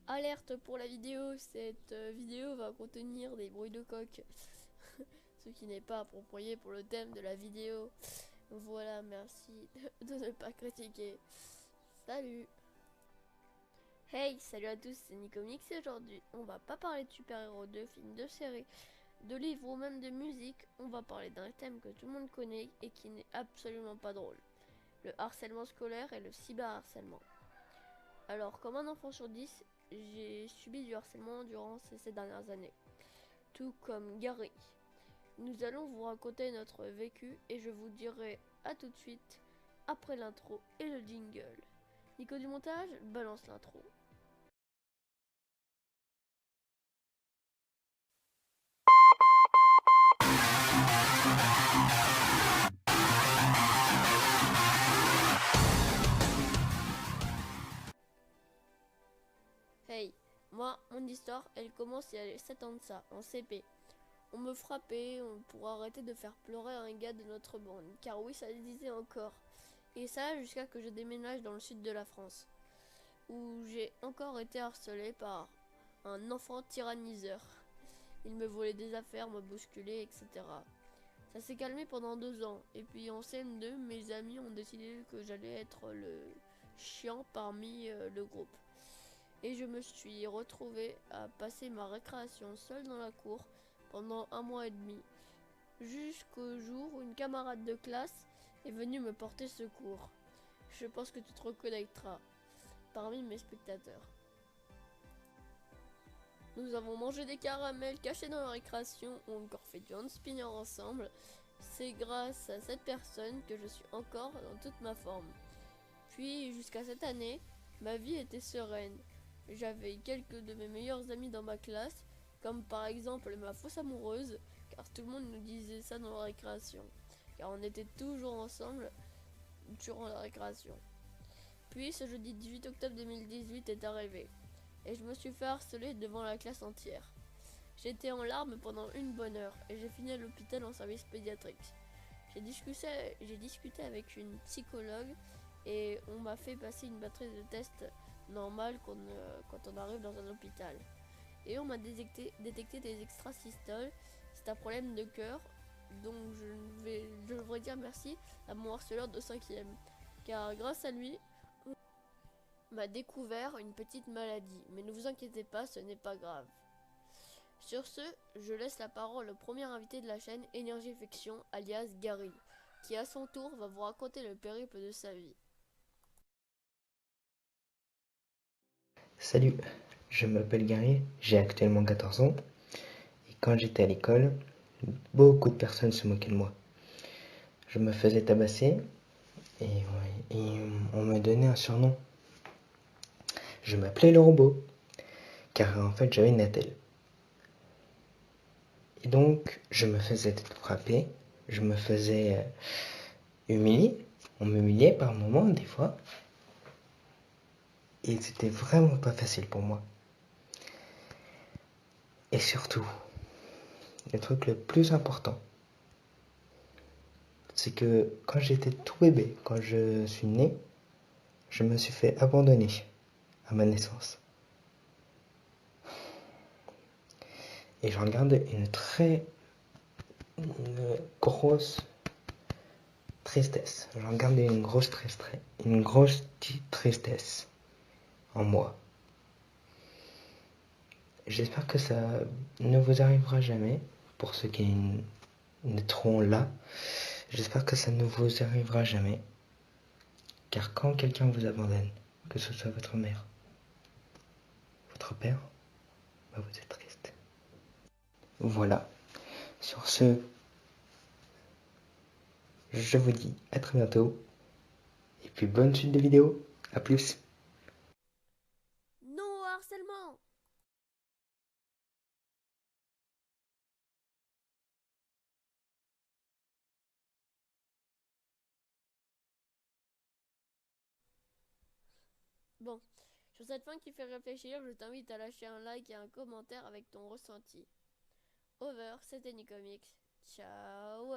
Alerte pour la vidéo, cette vidéo va contenir des bruits de coq, ce qui n'est pas approprié pour le thème de la vidéo. Voilà, merci de ne pas critiquer. Salut. Hey, salut à tous, c'est Nicomix et aujourd'hui, on va pas parler de super-héros, de films, de séries, de livres ou même de musique. On va parler d'un thème que tout le monde connaît et qui n'est absolument pas drôle. Le harcèlement scolaire et le cyberharcèlement. Alors, comme un enfant sur 10, j'ai subi du harcèlement durant ces dernières années. Tout comme Gary. Nous allons vous raconter notre vécu et je vous dirai à tout de suite après l'intro et le jingle. Nico du montage, balance l'intro. Hey, moi, mon histoire, elle commence il y a 7 ans de ça, en CP. On me frappait pour arrêter de faire pleurer un gars de notre bande, car oui, ça se disait encore. Et ça jusqu'à que je déménage dans le sud de la France, où j'ai encore été harcelé par un enfant tyranniseur. Il me volait des affaires, me bousculait, etc. Ça s'est calmé pendant 2 ans, et puis en CM2, mes amis ont décidé que j'allais être le chiant parmi le groupe. Et je me suis retrouvé à passer ma récréation seule dans la cour pendant 1 mois et demi, jusqu'au jour où une camarade de classe est venue me porter secours. Je pense que tu te reconnaîtras parmi mes spectateurs. Nous avons mangé des caramels cachés dans la récréation ou encore fait du handspinner ensemble. C'est grâce à cette personne que je suis encore dans toute ma forme. Puis jusqu'à cette année, ma vie était sereine. J'avais quelques de mes meilleurs amis dans ma classe, comme par exemple ma fausse amoureuse, car tout le monde nous disait ça dans la récréation, car on était toujours ensemble durant la récréation. Puis ce jeudi 18 octobre 2018 est arrivé, et je me suis fait harceler devant la classe entière. J'étais en larmes pendant une bonne heure, et j'ai fini à l'hôpital en service pédiatrique. J'ai discuté avec une psychologue, et on m'a fait passer une batterie de tests normale quand on arrive dans un hôpital. Et on m'a détecté des extrasystoles. C'est un problème de cœur, donc je devrais dire merci à mon harceleur de 5e, car grâce à lui, on m'a découvert une petite maladie. Mais ne vous inquiétez pas, ce n'est pas grave. Sur ce, je laisse la parole au premier invité de la chaîne Énergie Fiction, alias Gary, qui à son tour va vous raconter le périple de sa vie. Salut, je m'appelle Gary, j'ai actuellement 14 ans et quand j'étais à l'école, beaucoup de personnes se moquaient de moi. Je me faisais tabasser et on me donnait un surnom. Je m'appelais le robot car en fait j'avais une attelle. Et donc je me faisais frapper, je me faisais humilier, on m'humiliait par moments des fois et c'était vraiment pas facile pour moi. Et surtout, le truc le plus important, c'est que quand j'étais tout bébé, quand je suis né, je me suis fait abandonner à ma naissance. Et j'en garde une grosse tristesse. J'en garde une grosse tristesse en moi. J'espère que ça ne vous arrivera jamais, pour ceux qui naîtront là. J'espère que ça ne vous arrivera jamais. Car quand quelqu'un vous abandonne, que ce soit votre mère, votre père, bah vous êtes triste. Voilà. Sur ce, je vous dis à très bientôt. Et puis bonne suite de vidéos. À plus. Non au harcèlement! Bon, sur cette fin qui fait réfléchir, je t'invite à lâcher un like et un commentaire avec ton ressenti. Over, c'était Nicomix. Ciao!